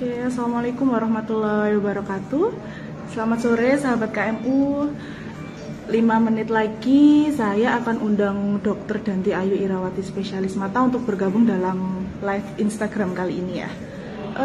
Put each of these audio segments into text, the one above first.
Oke, Assalamualaikum warahmatullahi wabarakatuh. Selamat sore sahabat KMU. 5 menit lagi saya akan undang Dr. Danti Ayu Irawati spesialis mata untuk bergabung dalam live Instagram kali ini ya.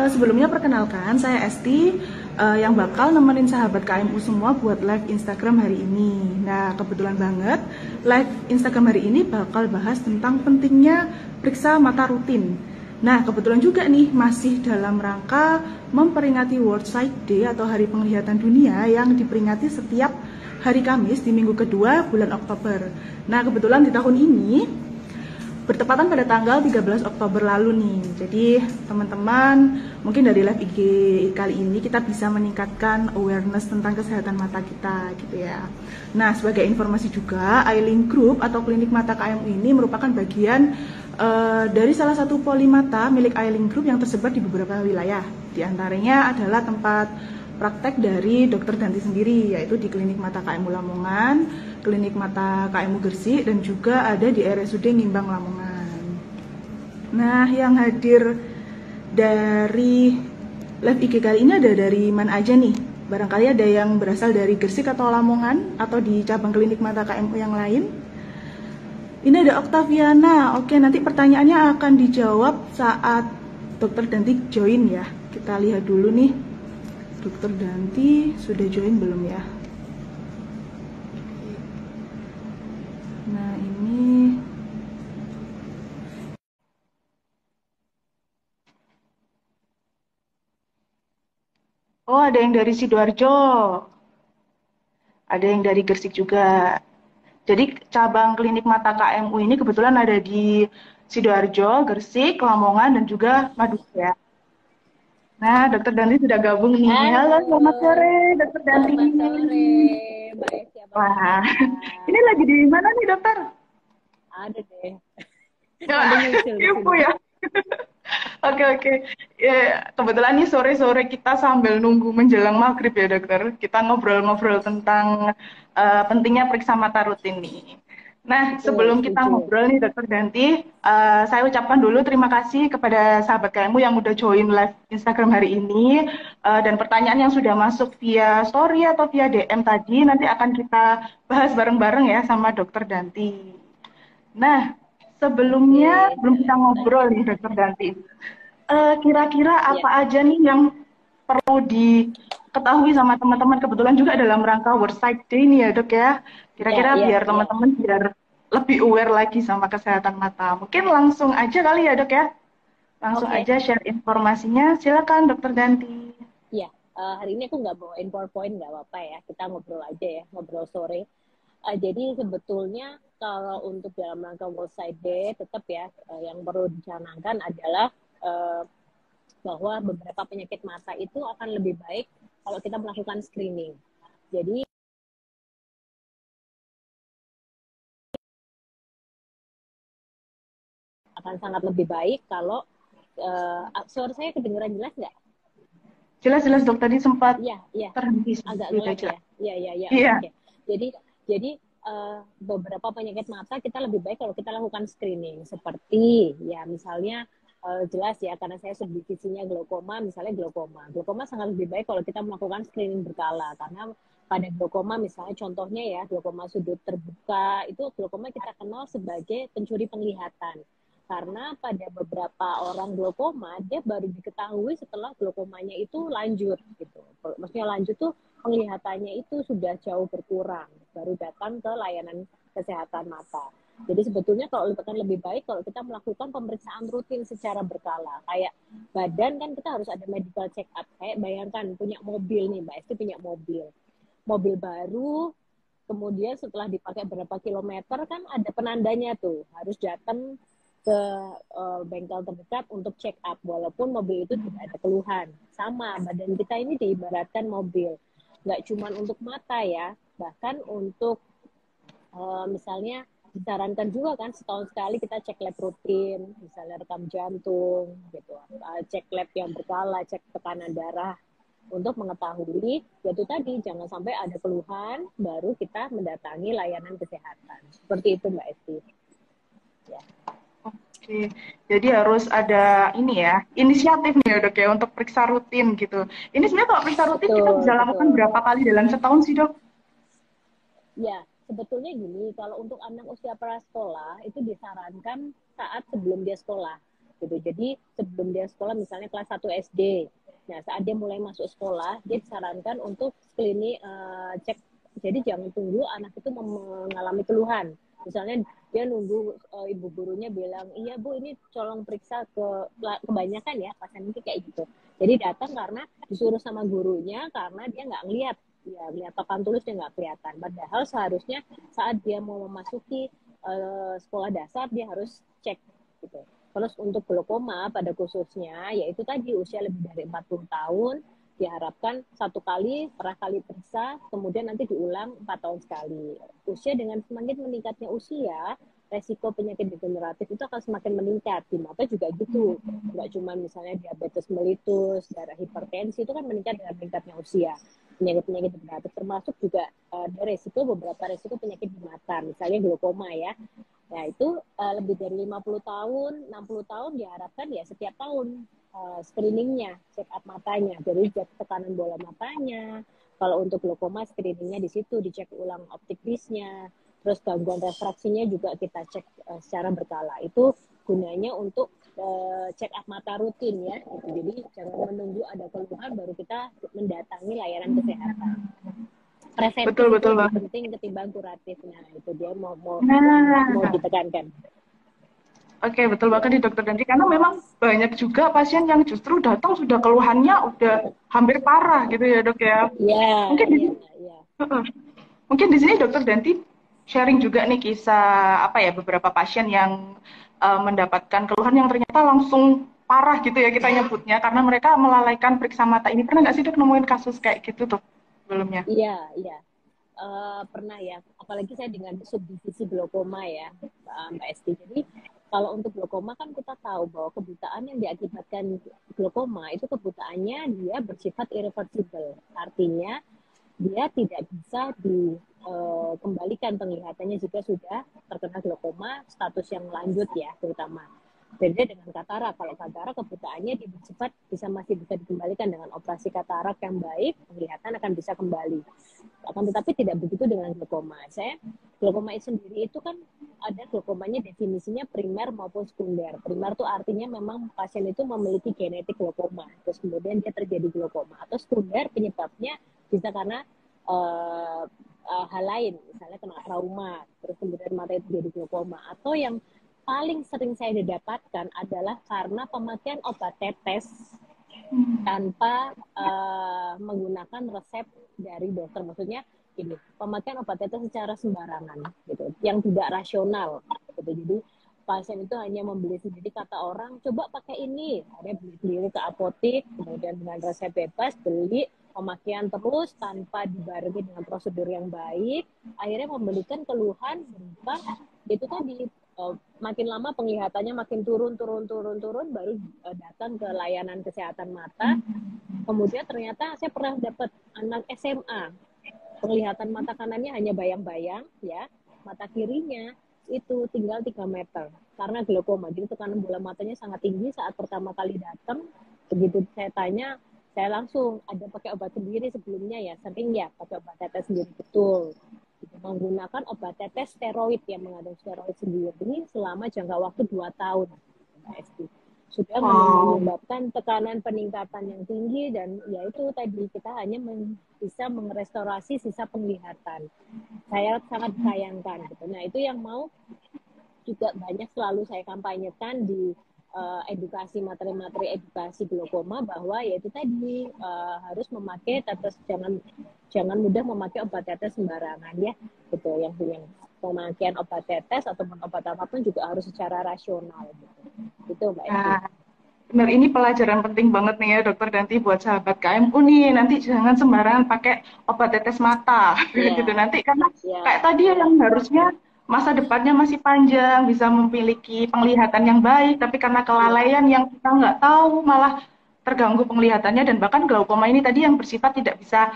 Sebelumnya perkenalkan, saya Esti yang bakal nemenin sahabat KMU semua buat live Instagram hari ini. Nah, kebetulan banget live Instagram hari ini bakal bahas tentang pentingnya periksa mata rutin. Nah, kebetulan juga nih masih dalam rangka memperingati World Sight Day atau Hari Penglihatan Dunia yang diperingati setiap hari Kamis di minggu kedua bulan Oktober. Nah, kebetulan di tahun ini bertepatan pada tanggal 13 Oktober lalu nih. Jadi teman-teman mungkin dari live IG kali ini kita bisa meningkatkan awareness tentang kesehatan mata kita gitu ya. Nah, sebagai informasi juga, Eyelink Group atau klinik mata KMU ini merupakan bagian dari salah satu poli mata milik Eyelink Group yang tersebar di beberapa wilayah. Di antaranya adalah tempat praktek dari Dr. Danti sendiri, yaitu di Klinik Mata KMU Lamongan, Klinik Mata KMU Gresik, dan juga ada di RSUD Ngimbang Lamongan. Nah, yang hadir dari live IG kali ini ada dari mana aja nih? Barangkali ada yang berasal dari Gresik atau Lamongan, atau di cabang Klinik Mata KMU yang lain. Ini ada Oktaviana. Oke, nanti pertanyaannya akan dijawab saat Dr. Danti join ya. Kita lihat dulu nih. Dr. Danti sudah join belum ya? Nah, ini. Oh, ada yang dari Sidoarjo. Ada yang dari Gresik juga. Jadi cabang klinik mata KMU ini kebetulan ada di Sidoarjo, Gresik, Lamongan, dan juga Madura ya. Nah, Dokter Danti sudah gabung nih. Halo, selamat Halo, sore, Dokter Danti. selamat sore, Mbak Esti, apa Wah, ini kabar? lagi di mana nih, Dokter? Ada deh, Ya, ada nyusul ke info sini. ya. Oke, oke. Ya, kebetulan nih sore-sore kita sambil nunggu menjelang maghrib ya, Dokter. Kita ngobrol-ngobrol tentang pentingnya periksa mata rutin nih. Nah, Betul, sebelum kita setuju. ngobrol nih, Dokter Danti, saya ucapkan dulu terima kasih kepada sahabat KMU yang udah join live Instagram hari ini. Dan pertanyaan yang sudah masuk via story atau via DM tadi, nanti akan kita bahas bareng-bareng ya sama Dokter Danti. Nah, sebelumnya Oke, belum kita silakan. ngobrol nih, Dokter Danti. Kira-kira Ya, apa aja nih yang perlu diketahui sama teman-teman kebetulan juga dalam rangka World Sight Day ini ya dok ya. ya, Kira-kira ya, biar ya, teman-teman biar lebih aware lagi sama kesehatan mata. Mungkin langsung aja kali ya dok ya. Langsung oke. aja share informasinya. Silakan Dokter Danti. Ya, hari ini aku nggak bawain PowerPoint, nggak apa-apa ya. Kita ngobrol aja ya, ngobrol sore. Jadi sebetulnya kalau untuk dalam rangka World Sight Day, tetap ya, yang perlu dicanangkan adalah uh, bahwa beberapa penyakit mata itu akan lebih baik kalau kita melakukan screening. Jadi akan sangat lebih baik kalau suara saya kedengeran jelas nggak? Jelas-jelas dok tadi sempat Iya, iya, terhenti agak sedikit ngelek aja. ya. Iya, iya, iya. Iya. Oke. Jadi beberapa penyakit mata kita lebih baik kalau kita lakukan screening seperti ya misalnya jelas ya karena saya subdivisinya glaukoma, misalnya glaukoma. Glaukoma sangat lebih baik kalau kita melakukan screening berkala karena pada glaukoma misalnya contohnya ya glaukoma sudut terbuka itu glaukoma kita kenal sebagai pencuri penglihatan karena pada beberapa orang glaukoma dia baru diketahui setelah glaukomanya itu lanjut gitu. Maksudnya lanjut tuh penglihatannya itu sudah jauh berkurang, baru datang ke layanan kesehatan mata. Jadi sebetulnya kalau lebih baik kalau kita melakukan pemeriksaan rutin secara berkala. Kayak badan kan kita harus ada medical check up. Kayak bayangkan punya mobil nih, Mbak Esti punya mobil. Mobil baru, kemudian setelah dipakai berapa kilometer kan ada penandanya tuh. Harus datang ke bengkel terdekat untuk check up walaupun mobil itu tidak ada keluhan. Sama badan kita ini diibaratkan mobil, nggak cuma untuk mata ya, bahkan untuk misalnya disarankan juga kan setahun sekali kita cek lab rutin, misalnya rekam jantung gitu, cek lab yang berkala, cek tekanan darah untuk mengetahui yaitu tadi jangan sampai ada keluhan baru kita mendatangi layanan kesehatan seperti itu Mbak Esti ya. Oke, jadi harus ada ini ya, inisiatif nih ya dok ya untuk periksa rutin gitu. Ini sebenarnya kalau periksa rutin kita bisa Betul, lakukan betul. berapa kali dalam setahun sih dok? Ya, sebetulnya gini, kalau untuk anak usia prasekolah itu disarankan saat sebelum dia sekolah. Gitu. Jadi sebelum dia sekolah misalnya kelas 1 SD. Nah, saat dia mulai masuk sekolah, dia disarankan untuk screening cek. Jadi jangan tunggu anak itu mengalami keluhan. Misalnya dia nunggu ibu gurunya bilang, iya bu ini tolong periksa kebanyakan ya pasien ini kayak gitu. Jadi datang karena disuruh sama gurunya karena dia nggak ngeliat ya lihat papan tulis dia nggak kelihatan. Padahal seharusnya saat dia mau memasuki sekolah dasar dia harus cek gitu. Terus untuk glaukoma pada khususnya yaitu tadi usia lebih dari 40 tahun diharapkan satu kali per kali periksa, kemudian nanti diulang 4 tahun sekali. Usia dengan semakin meningkatnya usia, resiko penyakit degeneratif itu akan semakin meningkat. Di mata juga gitu. Nggak cuma misalnya diabetes mellitus, darah hipertensi, itu kan meningkat dengan meningkatnya usia. Penyakit-penyakit degeneratif termasuk juga ada resiko, beberapa resiko penyakit di mata, misalnya glaukoma ya. Nah itu lebih dari 50 tahun, 60 tahun diharapkan ya setiap tahun screeningnya, check up matanya. Jadi cek tekanan bola matanya. Kalau untuk glaukoma screeningnya di situ dicek ulang optik disnya. Terus gangguan refraksinya juga kita cek secara berkala. Itu gunanya untuk check up mata rutin ya. Jadi jangan menunggu ada keluhan baru kita mendatangi layanan kesehatan. Preventif Betul itu betul lebih banget. penting ketimbang kuratif. Nah itu dia yang mau Nah, ditekankan. oke betul banget Ya, nih dokter Danti karena memang banyak juga pasien yang justru datang sudah keluhannya udah hampir parah gitu ya dok ya. ya, Mungkin di ya, sini, ya. mungkin di sini dokter Danti sharing juga nih kisah apa ya beberapa pasien yang mendapatkan keluhan yang ternyata langsung parah gitu ya kita nyebutnya karena mereka melalaikan periksa mata ini. Pernah nggak sih dok nemuin kasus kayak gitu tuh sebelumnya? Iya, iya. Pernah ya, apalagi saya dengan subdivisi glaukoma ya, Mbak Esti. Jadi kalau untuk glaukoma kan kita tahu bahwa kebutaan yang diakibatkan glaukoma itu kebutaannya dia bersifat irreversible. Artinya dia tidak bisa dikembalikan penglihatannya jika sudah terkena glaukoma status yang lanjut ya terutama. Beda dengan katarak. Kalau katarak kebutaannya bersifat masih bisa dikembalikan dengan operasi katarak yang baik, penglihatan akan bisa kembali. Akan tetapi tidak begitu dengan glaukoma. Glaukoma sendiri itu kan ada glaukomanya definisinya primer maupun sekunder. Primer itu artinya memang pasien itu memiliki genetik glaukoma, terus kemudian dia terjadi glaukoma. Atau sekunder penyebabnya bisa karena hal lain, misalnya kena trauma, terus kemudian mata itu jadi glaukoma. Atau yang paling sering saya dapatkan adalah karena pemakaian obat tetes tanpa menggunakan resep dari dokter. Maksudnya ini pemakaian obat tetes secara sembarangan gitu, yang tidak rasional gitu. Jadi pasien itu hanya membeli sendiri, kata orang coba pakai ini, ada beli ke apotek, kemudian dengan resep bebas beli, pemakaian terus tanpa dibarengi dengan prosedur yang baik, akhirnya memberikan keluhan berupa itu tadi makin lama penglihatannya makin turun baru datang ke layanan kesehatan mata. Kemudian ternyata saya pernah dapat anak SMA penglihatan mata kanannya hanya bayang-bayang ya, mata kirinya itu tinggal 3 meter karena glaukoma. Jadi tekanan bola matanya sangat tinggi saat pertama kali datang. Begitu saya tanya, saya langsung ada pakai obat sendiri sebelumnya ya, sering ya pakai obat tetes sendiri, betul. Menggunakan obat tetes steroid yang mengandung steroid sendiri selama jangka waktu 2 tahun. Sudah Wow. menyebabkan tekanan peningkatan yang tinggi dan yaitu tadi kita hanya bisa merestorasi sisa penglihatan. Saya sangat sayangkan gitu. Nah, itu yang mau juga banyak selalu saya kampanyekan di edukasi, materi-materi edukasi glaukoma, bahwa yaitu tadi harus memakai tetes, jangan mudah memakai obat tetes sembarangan ya gitu. Yang pemakaian obat tetes ataupun obat apapun juga harus secara rasional gitu. Itu Mbak Esti. Nah, benar ini pelajaran penting banget nih ya dokter Danti buat sahabat KMU nih. Nanti jangan sembarangan pakai obat tetes mata gitu Ya, nanti karena kayak ya, tadi yang harusnya masa depannya masih panjang, bisa memiliki penglihatan yang baik, tapi karena ya, kelalaian yang kita nggak tahu malah terganggu penglihatannya dan bahkan glaukoma ini tadi yang bersifat tidak bisa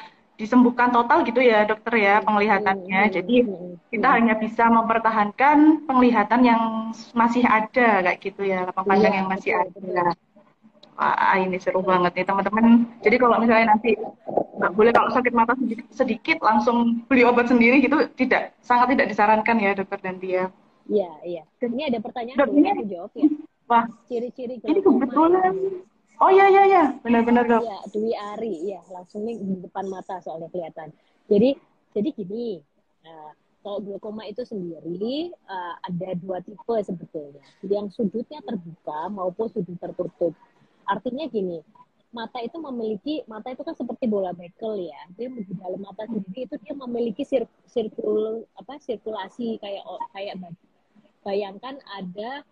disembuhkan total gitu ya dokter ya penglihatannya. Jadi kita hanya bisa mempertahankan penglihatan yang masih ada kayak gitu ya, lapang pandang Iya, yang masih betul, betul. ada. Wah, ini seru Betul. banget nih teman-teman. Jadi kalau misalnya nanti nggak boleh kalau sakit mata sedikit, sedikit langsung beli obat sendiri gitu, tidak, sangat tidak disarankan ya dokter Dantia. Iya, iya. Dan Ini ada pertanyaan, dok boleh ini, aku jawab ya? wah Ciri-ciri ini glaukoma ya. kebetulan. Oh iya iya iya, benar-benar dok. Ya, Dwi Ari, ya langsung nih di depan mata soalnya kelihatan. Jadi gini, kalau glaukoma itu sendiri ada dua tipe sebetulnya, yang sudutnya terbuka maupun sudut tertutup. Artinya gini, mata itu kan seperti bola bekel ya. Dia di dalam mata sendiri itu dia memiliki sirkulasi kayak bayangkan ada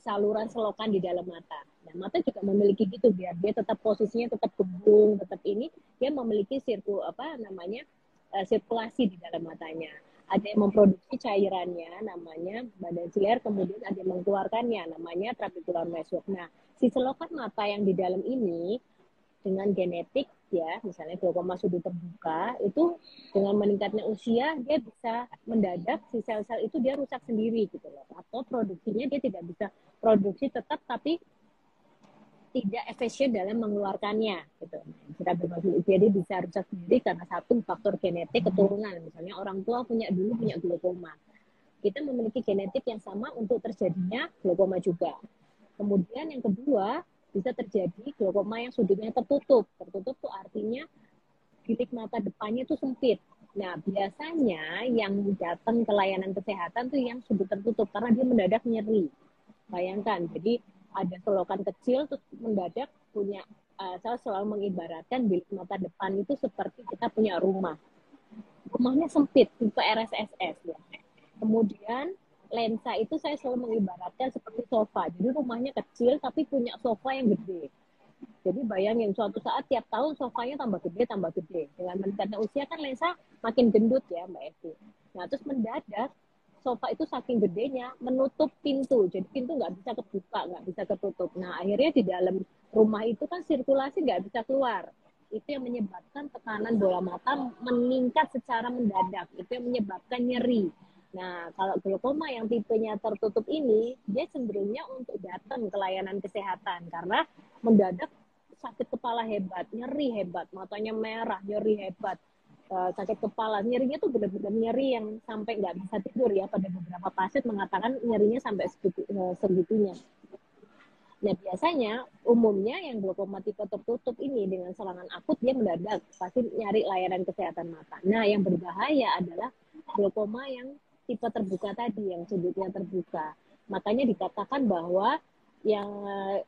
saluran selokan di dalam mata. Nah, mata juga memiliki gitu biar dia tetap posisinya tetap kembung, tetap ini dia memiliki sirkulasi di dalam matanya. Ada yang memproduksi cairannya namanya badan ciliar, kemudian ada yang mengeluarkannya namanya trabecular meshwork. Nah, si selokan mata yang di dalam ini dengan genetik ya, misalnya glaukoma sudut terbuka itu dengan meningkatnya usia dia bisa mendadak si sel-sel itu dia rusak sendiri gitu loh, atau produksinya dia tidak bisa produksi tetap tapi tidak efisien dalam mengeluarkannya gitu. Jadi bisa rusak sendiri karena satu faktor genetik keturunan, misalnya orang tua punya glaukoma, kita memiliki genetik yang sama untuk terjadinya glaukoma juga. Kemudian yang kedua, bisa terjadi glaukoma yang sudutnya tertutup. Tertutup itu artinya titik mata depannya itu sempit. Nah, biasanya yang datang ke layanan kesehatan tuh yang sudut tertutup karena dia mendadak nyeri. Bayangkan, jadi ada selokan kecil terus mendadak punya saya selalu mengibaratkan bilik mata depan itu seperti kita punya rumah. Rumahnya sempit, tipe RSSS ya. Kemudian lensa itu saya selalu mengibaratkan seperti sofa. Jadi rumahnya kecil tapi punya sofa yang gede. Jadi bayangin suatu saat tiap tahun sofanya tambah gede, tambah gede. Dengan meningkatnya usia kan lensa makin gendut ya Mbak Esti. Nah terus mendadak sofa itu saking gedenya menutup pintu. Jadi pintu nggak bisa kebuka, nggak bisa ketutup. Nah akhirnya di dalam rumah itu kan sirkulasi nggak bisa keluar. Itu yang menyebabkan tekanan bola mata meningkat secara mendadak. Itu yang menyebabkan nyeri. Nah, kalau glaukoma yang tipenya tertutup ini, dia cenderungnya untuk datang ke layanan kesehatan karena mendadak sakit kepala hebat, nyeri hebat, matanya merah, nyeri hebat, sakit kepala, nyerinya tuh benar-benar nyeri yang sampai nggak bisa tidur ya. Pada beberapa pasien mengatakan nyerinya sampai segitunya. Nah, biasanya umumnya yang glaukoma tipe tertutup ini dengan serangan akut dia mendadak pasti nyari layanan kesehatan mata. Nah, yang berbahaya adalah glaukoma yang tipe terbuka tadi, yang sudutnya terbuka. Makanya dikatakan bahwa yang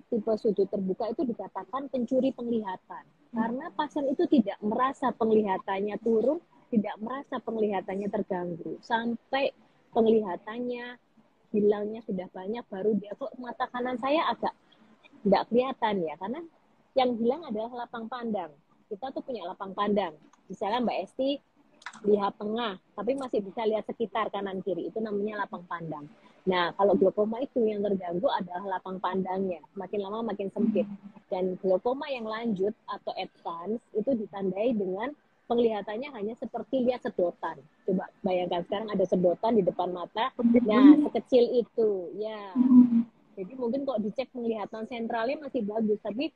tipe sudut terbuka itu dikatakan pencuri penglihatan. Karena pasien itu tidak merasa penglihatannya turun, tidak merasa penglihatannya terganggu. Sampai penglihatannya hilangnya sudah banyak, baru dia kok mata kanan saya agak nggak kelihatan ya, karena yang hilang adalah lapang pandang. Kita tuh punya lapang pandang. Misalnya Mbak Esti lihat tengah, tapi masih bisa lihat sekitar kanan kiri, itu namanya lapang pandang. Nah, kalau glaukoma itu yang terganggu adalah lapang pandangnya, makin lama makin sempit. Dan glaukoma yang lanjut atau advance itu ditandai dengan penglihatannya hanya seperti lihat sedotan. Coba bayangkan sekarang ada sedotan di depan mata, nah sekecil itu, ya. Jadi mungkin kok dicek penglihatan sentralnya masih bagus, tapi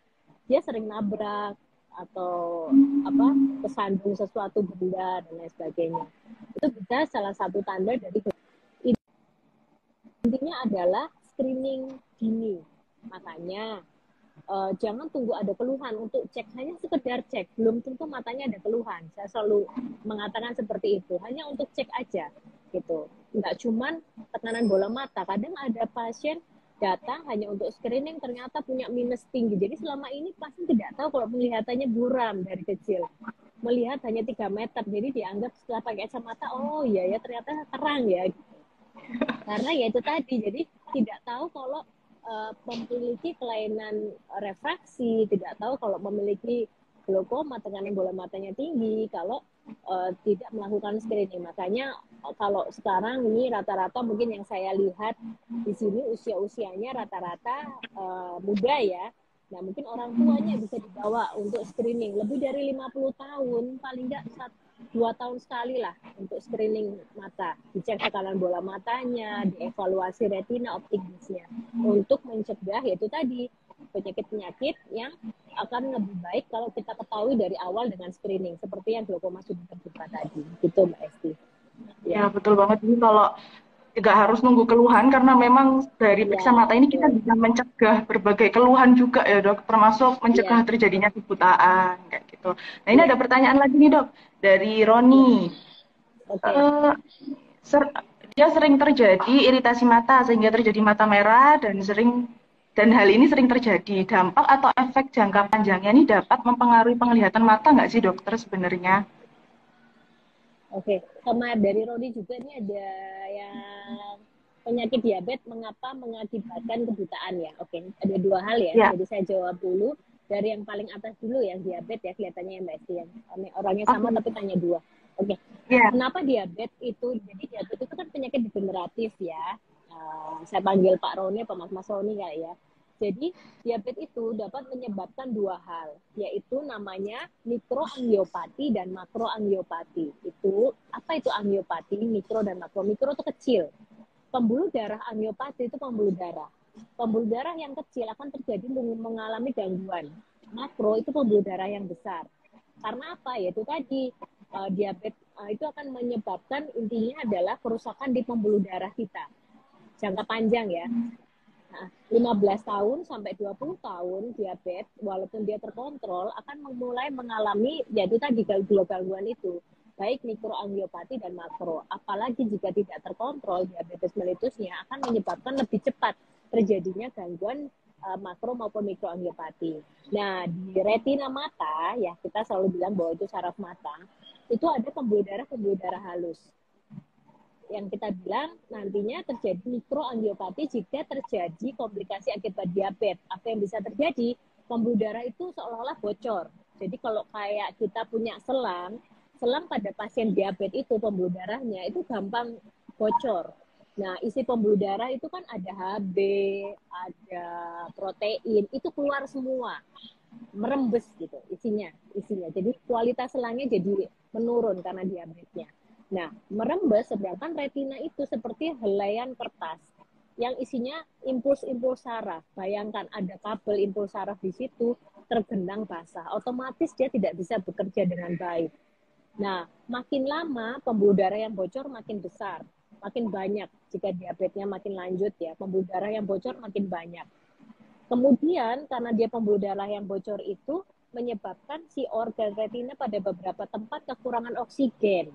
dia sering nabrak atau kesandung sesuatu benda dan lain sebagainya. Itu bisa salah satu tanda dari intinya adalah screening dini. Makanya jangan tunggu ada keluhan untuk cek, hanya sekedar cek, belum tentu matanya ada keluhan. Saya selalu mengatakan seperti itu, hanya untuk cek aja gitu. Nggak cuman tekanan bola mata, kadang ada pasien datang hanya untuk screening ternyata punya minus tinggi. Jadi selama ini pasien tidak tahu kalau penglihatannya buram dari kecil. Melihat hanya 3 meter, jadi dianggap setelah pakai kacamata, oh iya ya ternyata terang ya. Karena ya itu tadi, jadi tidak tahu kalau memiliki kelainan refraksi, tidak tahu kalau memiliki glaukoma, tekanan bola matanya tinggi, kalau tidak melakukan screening. Makanya kalau sekarang ini rata-rata mungkin yang saya lihat di sini usia-usianya rata-rata muda ya, Nah, mungkin orang tuanya bisa dibawa untuk screening lebih dari 50 tahun, paling enggak 2 tahun sekali lah untuk screening mata. Dicek tekanan bola matanya, dievaluasi retina optikisnya untuk mencegah yaitu tadi penyakit-penyakit yang akan lebih baik kalau kita ketahui dari awal dengan screening seperti yang glaukoma sudah terbuka tadi. Gitu Mbak Esti. Ya, Ya. betul banget. Jadi kalau nggak harus nunggu keluhan, karena memang dari periksa Ya, mata ini kita betul. bisa mencegah berbagai keluhan juga ya dok, termasuk mencegah Ya, terjadinya kebutaan, kayak gitu. Nah ini ada ya. pertanyaan lagi nih dok, dari Roni. Ya. Oke. Eh, ser- Dia sering terjadi iritasi mata sehingga terjadi mata merah dan hal ini sering terjadi. Dampak atau efek jangka panjangnya ini dapat mempengaruhi penglihatan mata nggak sih dokter sebenarnya? Oke, sama dari Rodi juga ini ada yang penyakit diabetes mengapa mengakibatkan kebutaan ya. Oke, ada dua hal ya. Ya, Jadi saya jawab dulu dari yang paling atas dulu yang diabetes ya kelihatannya yang Mbak Esti yang orangnya sama oke. tapi tanya dua. Oke, Ya, kenapa diabetes itu? Jadi diabetes itu kan penyakit degeneratif ya. Saya panggil Pak Roni atau Mas Roni kali ya. Jadi diabetes itu dapat menyebabkan dua hal, yaitu namanya mikroangiopati dan makroangiopati. Itu apa itu angiopati, mikro dan makro? Mikro itu kecil. Pembuluh darah angiopati itu pembuluh darah. Pembuluh darah yang kecil akan terjadi mengalami gangguan. Makro itu pembuluh darah yang besar. Karena apa? Yaitu tadi diabetes itu akan menyebabkan intinya adalah kerusakan di pembuluh darah kita. Jangka panjang ya. Nah, 15 tahun sampai 20 tahun diabetes, walaupun dia terkontrol, akan mulai mengalami, yaitu tadi gangguan itu, baik mikroangiopati dan makro. Apalagi jika tidak terkontrol, diabetes melitusnya akan menyebabkan lebih cepat terjadinya gangguan makro maupun mikroangiopati. Nah, di retina mata, ya kita selalu bilang bahwa itu saraf mata, itu ada pembuluh darah halus yang kita bilang nantinya terjadi mikroangiopati jika terjadi komplikasi akibat diabetes. Apa yang bisa terjadi? Pembuluh darah itu seolah-olah bocor. Jadi kalau kayak kita punya selang, selang pada pasien diabetes itu pembuluh darahnya itu gampang bocor. Nah, isi pembuluh darah itu kan ada HB, ada protein, itu keluar semua, merembes gitu isinya. Jadi kualitas selangnya jadi menurun karena diabetesnya. Nah, merembes sedangkan retina itu seperti helaian kertas yang isinya impuls-impuls saraf. Bayangkan ada kabel impuls saraf di situ tergenang basah, otomatis dia tidak bisa bekerja dengan baik. Nah, makin lama pembuluh darah yang bocor makin besar, makin banyak. Jika diabetesnya makin lanjut ya, pembuluh darah yang bocor makin banyak. Kemudian karena dia pembuluh darah yang bocor itu menyebabkan si organ retina pada beberapa tempat kekurangan oksigen.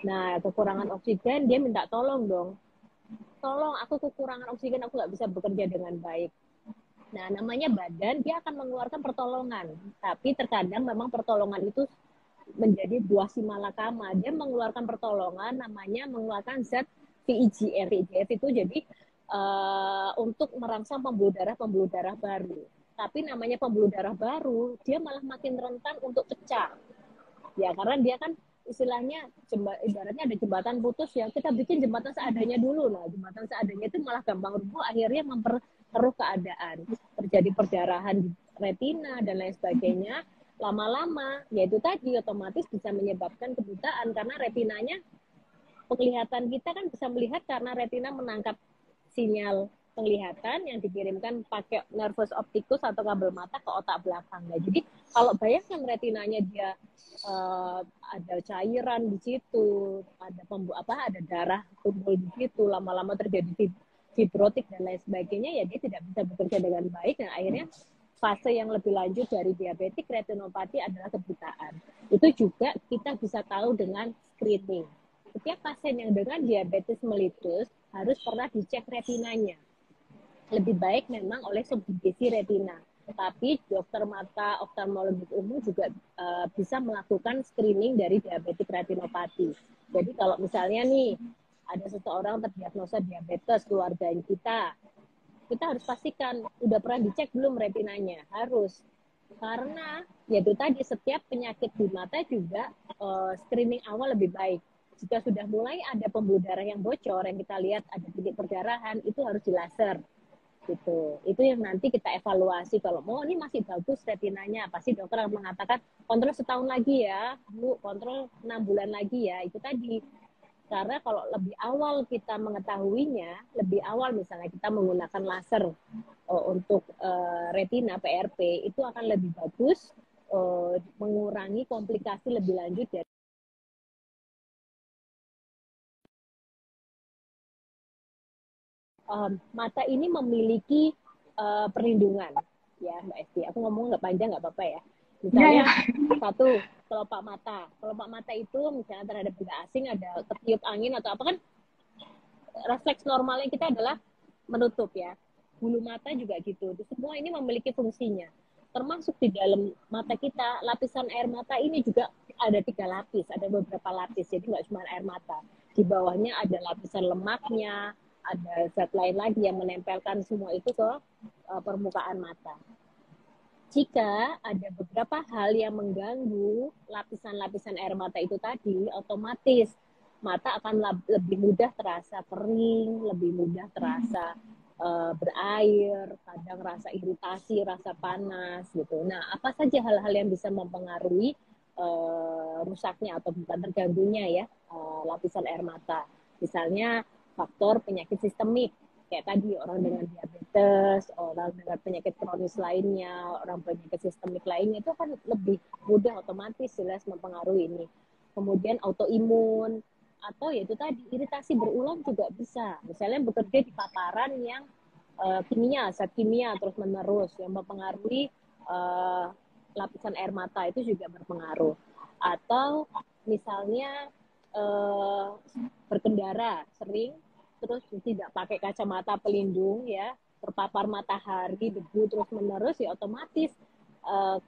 Nah, kekurangan oksigen dia minta tolong dong. Tolong aku kekurangan oksigen, aku nggak bisa bekerja dengan baik. Nah, namanya badan dia akan mengeluarkan pertolongan. Tapi terkadang memang pertolongan itu menjadi buah si malakama. Dia mengeluarkan pertolongan namanya mengeluarkan zat VEGF. VEGF itu jadi untuk merangsang pembuluh darah baru. Tapi namanya pembuluh darah baru, dia malah makin rentan untuk pecah. Ya, karena dia kan istilahnya ibaratnya ada jembatan putus ya, kita bikin jembatan seadanya dulu. Nah, jembatan seadanya itu malah gampang rubuh, akhirnya memperkeruh keadaan. Terjadi perdarahan di retina dan lain sebagainya. Lama-lama, yaitu tadi otomatis bisa menyebabkan kebutaan karena retinanya, penglihatan kita kan bisa melihat karena retina menangkap sinyal penglihatan yang dikirimkan pakai nervus opticus atau kabel mata ke otak belakang. Nah, jadi kalau bayangkan retinanya dia ada cairan di situ, ada darah kumpul di situ, lama-lama terjadi fibrotik dan lain sebagainya, ya dia tidak bisa bekerja dengan baik dan akhirnya fase yang lebih lanjut dari diabetik retinopati adalah kebutaan. Itu juga kita bisa tahu dengan screening. Setiap pasien yang dengan diabetes melitus harus pernah dicek retinanya. Lebih baik memang oleh subdivisi retina. Tapi dokter mata oftalmologis umum juga bisa melakukan screening dari diabetik retinopati. Jadi kalau misalnya nih ada seseorang terdiagnosa diabetes keluarga kita harus pastikan udah pernah dicek belum retinanya, harus. Karena yaitu tadi setiap penyakit di mata juga screening awal lebih baik. Jika sudah mulai ada pembuluh darah yang bocor, yang kita lihat ada titik perdarahan, itu harus dilaser. gitu. Itu yang nanti kita evaluasi. Kalau mau ini masih bagus retinanya, pasti dokter akan mengatakan kontrol setahun lagi ya, Bu, kontrol 6 bulan lagi ya. Itu tadi. Karena kalau lebih awal kita mengetahuinya, lebih awal misalnya kita menggunakan laser untuk retina PRP, itu akan lebih bagus, mengurangi komplikasi lebih lanjut dari mata ini memiliki perlindungan, ya Mbak Esti. Aku ngomong nggak panjang nggak apa-apa ya. Iya, Misalnya ya. satu, kelopak mata itu misalnya terhadap benda asing ada ketiup angin atau apa kan, refleks normalnya kita adalah menutup ya. Bulu mata juga gitu. Semua ini memiliki fungsinya. Termasuk di dalam mata kita, lapisan air mata ini juga ada 3 lapis, ada beberapa lapis. Jadi nggak cuma air mata. Di bawahnya ada lapisan lemaknya, ada zat lain lagi yang menempelkan semua itu ke permukaan mata. Jika ada beberapa hal yang mengganggu lapisan-lapisan air mata itu tadi, otomatis mata akan lebih mudah terasa kering, lebih mudah terasa berair, kadang rasa iritasi, rasa panas gitu. Nah, apa saja hal-hal yang bisa mempengaruhi rusaknya atau bukan terganggunya ya lapisan air mata. Misalnya faktor penyakit sistemik, kayak tadi orang dengan diabetes, orang dengan penyakit kronis lainnya, orang penyakit sistemik lainnya itu kan lebih mudah otomatis jelas mempengaruhi ini. Kemudian autoimun atau yaitu tadi iritasi berulang juga bisa. Misalnya bekerja di paparan yang kimia, zat kimia terus menerus yang mempengaruhi lapisan air mata itu juga berpengaruh. Atau misalnya berkendara sering terus tidak pakai kacamata pelindung ya, terpapar matahari, debu terus menerus ya otomatis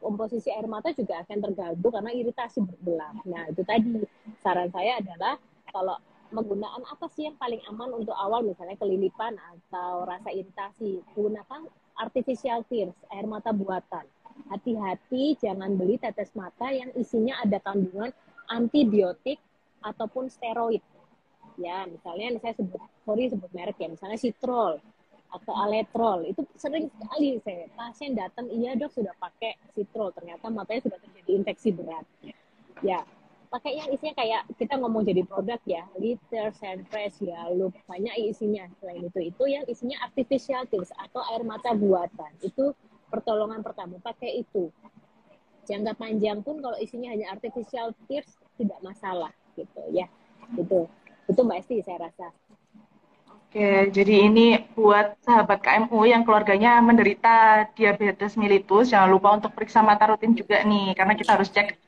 komposisi air mata juga akan terganggu karena iritasi berulang. Nah itu tadi saran saya adalah kalau penggunaan apa sih yang paling aman untuk awal misalnya kelilipan atau rasa iritasi, gunakan artificial tears, air mata buatan. Hati-hati jangan beli tetes mata yang isinya ada kandungan antibiotik ataupun steroid. Ya, misalnya saya sebut merek ya, misalnya Citrol atau Aletrol. Itu sering sekali saya pasien datang, iya dok sudah pakai Citrol, ternyata matanya sudah terjadi infeksi berat. Ya, pakai yang isinya kayak kita ngomong jadi produk ya, liter, Senpress, ya, lu banyak isinya. Selain itu yang isinya artificial tears atau air mata buatan. Itu pertolongan pertama, pakai itu. Jangka panjang pun kalau isinya hanya artificial tears tidak masalah gitu ya. Itu Mbak Esti saya rasa. Oke, jadi ini buat sahabat KMU yang keluarganya menderita diabetes mellitus, jangan lupa untuk periksa mata rutin juga nih, karena kita harus cek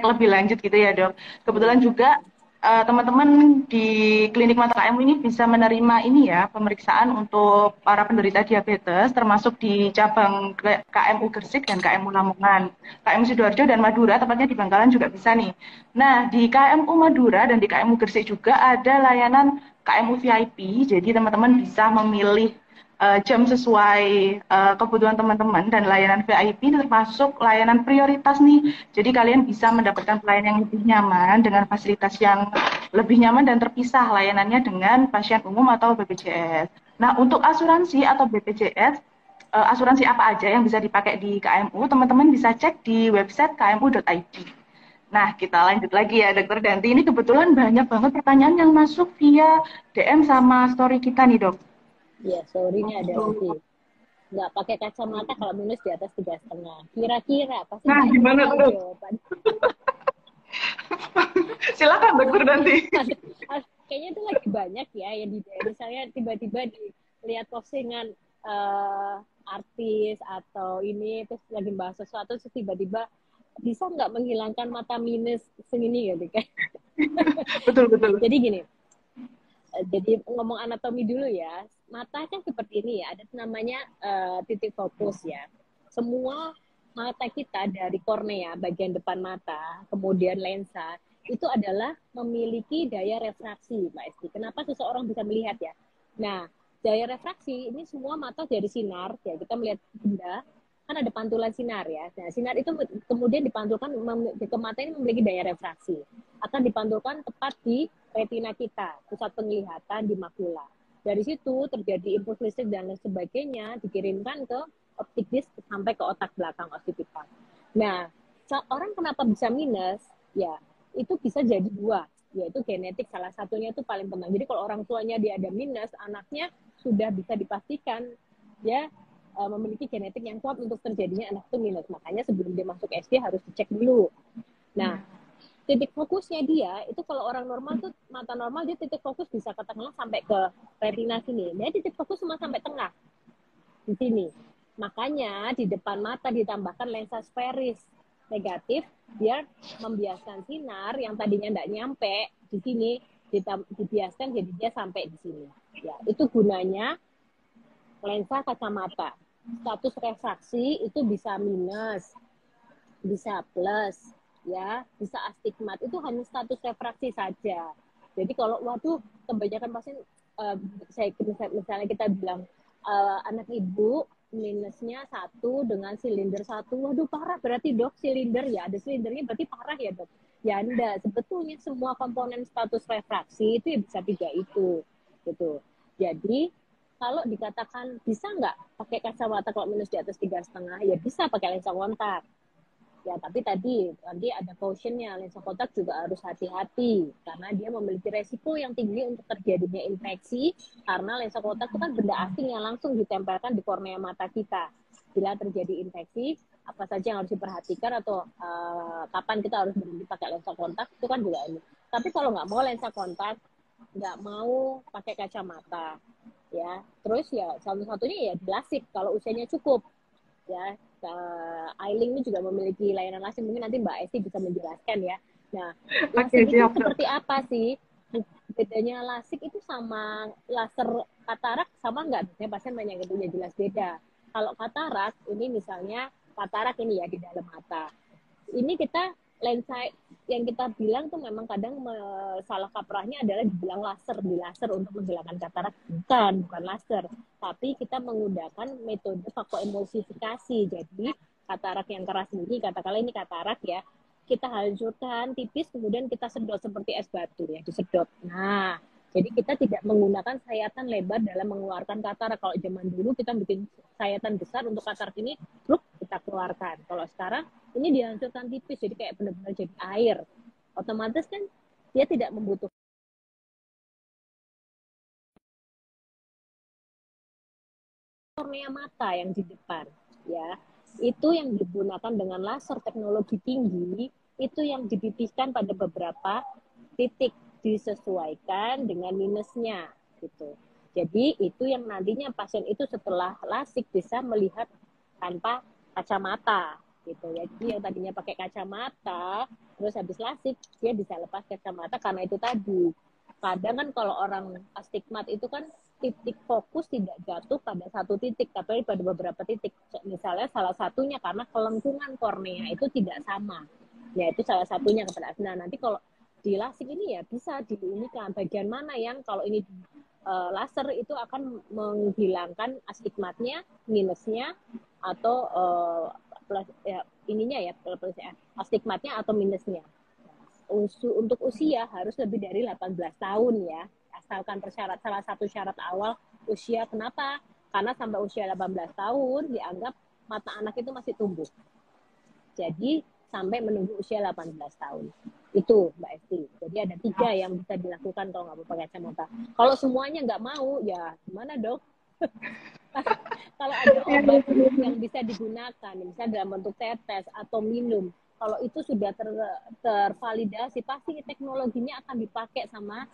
lebih lanjut gitu ya dok. Kebetulan juga teman-teman di klinik mata KMU ini bisa menerima ini ya, pemeriksaan untuk para penderita diabetes, termasuk di cabang KMU Gresik dan KMU Lamongan. KMU Sidoarjo dan Madura, tepatnya di Bangkalan juga bisa nih. Nah, di KMU Madura dan di KMU Gresik juga ada layanan KMU VIP, jadi teman-teman bisa memilih jam sesuai kebutuhan teman-teman dan layanan VIP termasuk layanan prioritas nih. Jadi kalian bisa mendapatkan pelayanan yang lebih nyaman dengan fasilitas yang lebih nyaman dan terpisah layanannya dengan pasien umum atau BPJS. Nah, untuk asuransi atau BPJS, asuransi apa aja yang bisa dipakai di KMU, teman-teman bisa cek di website kmu.id. Nah, kita lanjut lagi ya, Dokter Danti. Ini kebetulan banyak banget pertanyaan yang masuk via DM sama story kita nih, Dok. Iya, sorry ini ada lagi. Nggak pakai kacamata kalau minus di atas 3,5. Kira-kira pasti Nah, Mbak Esti gimana tahu tuh, Dok? jawaban. Silakan, Dokter Danti. Kayaknya itu lagi banyak ya yang di misalnya tiba-tiba dilihat postingan artis atau ini terus lagi bahas sesuatu terus tiba-tiba bisa nggak menghilangkan mata minus segini gitu kan. Betul, betul. Jadi gini, jadi ngomong anatomi dulu ya. Mata kan seperti ini ya, ada namanya titik fokus ya. Semua mata kita dari kornea, bagian depan mata, kemudian lensa, itu adalah memiliki daya refraksi, Mbak Esti. Kenapa seseorang bisa melihat ya? Nah, daya refraksi ini semua mata dari sinar, ya kita melihat benda, kan ada pantulan sinar ya. Nah, sinar itu kemudian dipantulkan ke mata ini memiliki daya refraksi. Akan dipantulkan tepat di retina kita, pusat penglihatan di makula. Dari situ terjadi impuls listrik dan lain sebagainya, dikirimkan ke optik disk sampai ke otak belakang oksipital. Nah, orang kenapa bisa minus? Ya, itu bisa jadi dua, yaitu genetik. Salah satunya itu paling penting. Jadi kalau orang tuanya dia ada minus, anaknya sudah bisa dipastikan ya memiliki genetik yang kuat untuk terjadinya anak itu minus. Makanya sebelum dia masuk SD harus dicek dulu. Nah, titik fokusnya dia itu kalau orang normal tuh mata normal dia titik fokus bisa katakanlah sampai ke retina sini. Dia titik fokus cuma sampai tengah di sini. Makanya di depan mata ditambahkan lensa sferis negatif biar membiaskan sinar yang tadinya tidak nyampe di sini dibiaskan jadi dia sampai di sini. Ya, itu gunanya lensa kacamata. Status refraksi itu bisa minus, bisa plus, ya bisa astigmat, itu hanya status refraksi saja. Jadi kalau waduh kebanyakan pasien misalnya kita bilang anak ibu minusnya 1 dengan silinder 1, waduh parah berarti dok silinder ya, ada silindernya berarti parah ya dok. Ya enggak, sebetulnya semua komponen status refraksi itu ya bisa 3 itu gitu. Jadi kalau dikatakan bisa nggak pakai kacamata kalau minus di atas 3,5, ya bisa pakai lensa kontak. Ya, tapi tadi nanti ada cautionnya, lensa kontak juga harus hati-hati karena dia memiliki resiko yang tinggi untuk terjadinya infeksi karena lensa kontak itu kan benda asing yang langsung ditempelkan di kornea mata kita. Bila terjadi infeksi, apa saja yang harus diperhatikan atau kapan kita harus berhenti pakai lensa kontak itu kan juga ini. Tapi kalau nggak mau lensa kontak, nggak mau pakai kacamata, ya terus ya satu-satunya ya lasik kalau usianya cukup. Ya, Ailing ini juga memiliki layanan lasik, mungkin nanti Mbak Esti bisa menjelaskan ya. Nah, lasik itu seperti apa sih? Bedanya lasik itu sama laser katarak sama nggak? Biasanya pasien banyak itu ya jelas beda. Kalau katarak ini misalnya katarak ini ya di dalam mata. Ini kita lensa yang kita bilang tuh memang kadang salah kaprahnya adalah dibilang di laser untuk menghilangkan katarak. Bukan laser, tapi kita menggunakan metode fakoemulsifikasi. Jadi katarak yang keras ini, katakanlah ini katarak ya, kita hancurkan tipis kemudian kita sedot seperti es batu ya, disedot. Nah, jadi kita tidak menggunakan sayatan lebar dalam mengeluarkan katarak. Kalau zaman dulu kita bikin sayatan besar untuk katarak ini, kita keluarkan. Kalau sekarang ini dihancurkan tipis, jadi kayak benar-benar jadi air. Otomatis kan dia tidak membutuhkan kornea mata yang di depan, ya. Itu yang digunakan dengan laser teknologi tinggi, itu yang dipipihkan pada beberapa titik, disesuaikan dengan minusnya, gitu. Jadi itu yang nantinya pasien itu setelah lasik bisa melihat tanpa kacamata, gitu ya. Jadi yang tadinya pakai kacamata, terus habis lasik dia bisa lepas kacamata karena itu tadi. Kadang kan kalau orang astigmat itu kan titik fokus tidak jatuh pada satu titik, tapi pada beberapa titik. Misalnya salah satunya karena kelengkungan kornea itu tidak sama. Ya itu salah satunya kepada. Nah nanti kalau di lasik ini ya bisa diunikan bagian mana yang kalau ini laser itu akan menghilangkan astigmatnya, minusnya atau plus, ya, ininya ya plus ya, astigmatnya atau minusnya. Untuk usia harus lebih dari 18 tahun ya. Asalkan persyarat salah satu syarat awal usia. Kenapa? Karena sampai usia 18 tahun dianggap mata anak itu masih tumbuh. Jadi sampai menunggu usia 18 tahun. Itu Mbak Esti. Jadi ada 3 yang bisa dilakukan kalau nggak mau pakai kacamata. Kalau semuanya nggak mau, ya gimana dok? Kalau ada obat yang bisa digunakan, misalnya dalam bentuk tetes atau minum, kalau itu sudah tervalidasi, pasti teknologinya akan dipakai sama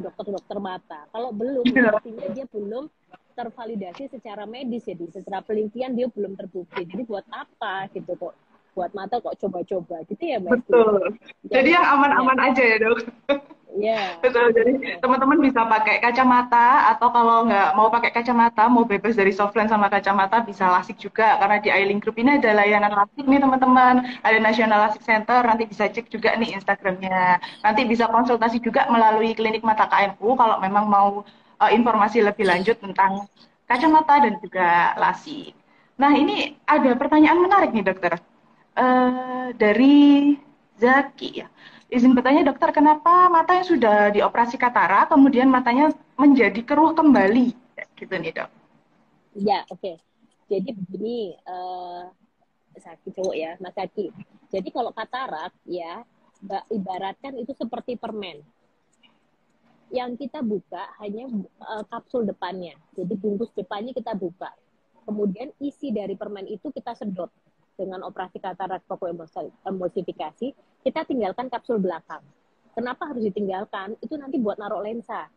dokter-dokter mata. Kalau belum, artinya dia belum tervalidasi secara medis, jadi secara penelitian dia belum terbukti. Jadi buat apa gitu kok? Buat mata kok coba-coba gitu ya Mbak? Betul. Jadi yang aman-aman aja ya dok. Iya. Betul. Jadi teman-teman bisa pakai kacamata atau kalau nggak mau pakai kacamata, mau bebas dari softland sama kacamata bisa lasik juga. Karena di iLink Group ini ada layanan lasik nih teman-teman. Ada National Lasik Center. Nanti bisa cek juga nih Instagramnya. Nanti bisa konsultasi juga melalui klinik mata KMU kalau memang mau informasi lebih lanjut tentang kacamata dan juga lasik. Nah ini ada pertanyaan menarik nih dokter. Dari Zaki ya. Izin bertanya dokter, kenapa mata yang sudah dioperasi katarak kemudian matanya menjadi keruh kembali, gitu nih dok. Ya, oke. Jadi begini, Saki cowok ya, Mas Saki. Jadi kalau katarak ya, ibaratkan itu seperti permen. Yang kita buka hanya kapsul depannya. Jadi bungkus depannya kita buka. Kemudian isi dari permen itu kita sedot dengan operasi katarak fokoemulsifikasi. Kita tinggalkan kapsul belakang. Kenapa harus ditinggalkan? Itu nanti buat naruh lensa.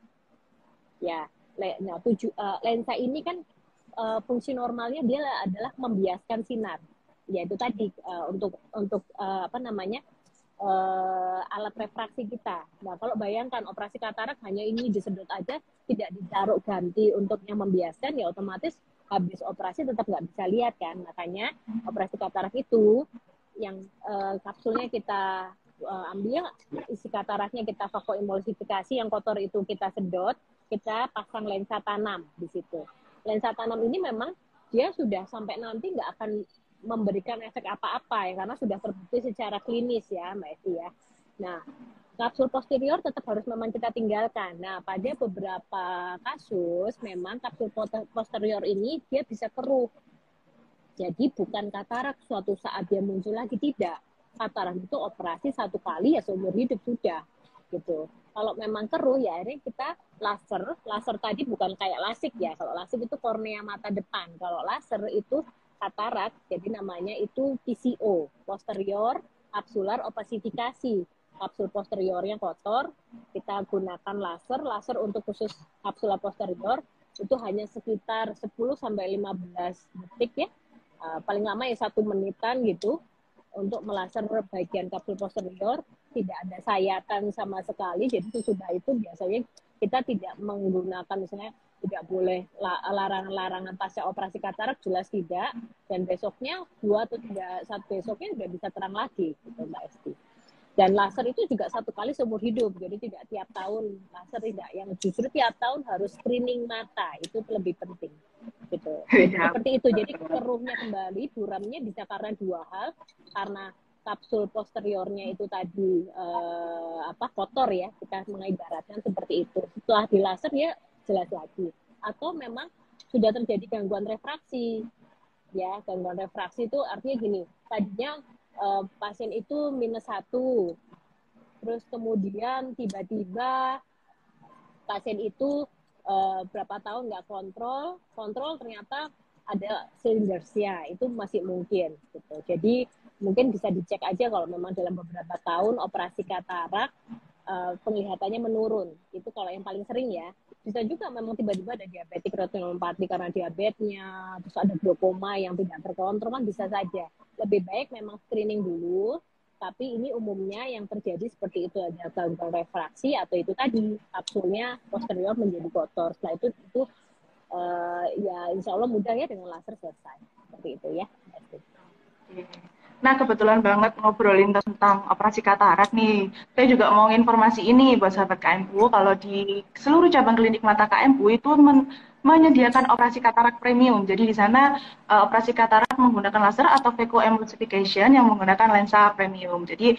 Ya, nah, lensa ini kan fungsi normalnya dia adalah membiaskan sinar. Yaitu tadi untuk apa namanya? Alat refraksi kita. Nah, kalau bayangkan operasi katarak hanya ini disedot aja, tidak ditaruh ganti untuk yang membiaskan, ya otomatis habis operasi tetap nggak bisa lihat kan. Makanya operasi katarak itu yang kapsulnya kita ambil, isi kataraknya kita fokoemulsifikasi, yang kotor itu kita sedot, kita pasang lensa tanam di situ. Lensa tanam ini memang dia sudah sampai nanti nggak akan memberikan efek apa-apa ya, karena sudah terbukti secara klinis ya Mbak Esti ya. Nah, kapsul posterior tetap harus memang kita tinggalkan. Nah, pada beberapa kasus memang kapsul posterior ini dia bisa keruh. Jadi bukan katarak suatu saat dia muncul lagi, tidak. Katarak itu operasi satu kali ya seumur hidup sudah gitu. Kalau memang keruh ya akhirnya kita laser tadi bukan kayak lasik ya. Kalau lasik itu kornea mata depan. Kalau laser itu katarak, jadi namanya itu PCO, posterior capsular opacifikasi. Kapsul posteriornya kotor, kita gunakan laser untuk khusus kapsula posterior itu hanya sekitar 10 sampai 15 detik ya. Paling lama ya 1 menitan gitu untuk melaser bagian kapsul posterior, tidak ada sayatan sama sekali. Jadi sesudah itu biasanya kita tidak menggunakan, misalnya tidak boleh larangan pasca operasi katarak, jelas tidak. Dan besoknya 2 atau 3 saat besoknya sudah bisa terang lagi gitu Mbak Esti. Dan laser itu juga 1 kali seumur hidup, jadi tidak tiap tahun laser, tidak. Yang justru tiap tahun harus screening mata, itu lebih penting gitu. Seperti itu. Jadi keruhnya kembali, buramnya bisa karena 2 hal, karena kapsul posteriornya itu tadi kotor ya, kita mengibaratkan seperti itu. Setelah di laser ya jelas lagi. Atau memang sudah terjadi gangguan refraksi. Ya, gangguan refraksi itu artinya gini, tadinya pasien itu -1, terus kemudian tiba-tiba pasien itu berapa tahun nggak kontrol ternyata ada silindersia, itu masih mungkin gitu. Jadi mungkin bisa dicek aja kalau memang dalam beberapa tahun operasi katarak penglihatannya menurun. Itu kalau yang paling sering ya. Bisa juga memang tiba-tiba ada diabetik retinopati karena diabetesnya, terus ada glaukoma yang tidak terkontrol, kan bisa saja. Lebih baik memang screening dulu, tapi ini umumnya yang terjadi seperti itu, ada gangguan refraksi atau itu tadi kapsulnya posterior menjadi kotor. Setelah itu ya insya Allah mudah ya, dengan laser selesai. Seperti itu ya. Nah, kebetulan banget ngobrolin tentang operasi katarak nih. Saya juga mau informasi ini buat sahabat KMU, kalau di seluruh cabang klinik mata KMU itu menyediakan operasi katarak premium. Jadi di sana operasi katarak menggunakan laser atau phacoemulsification yang menggunakan lensa premium. Jadi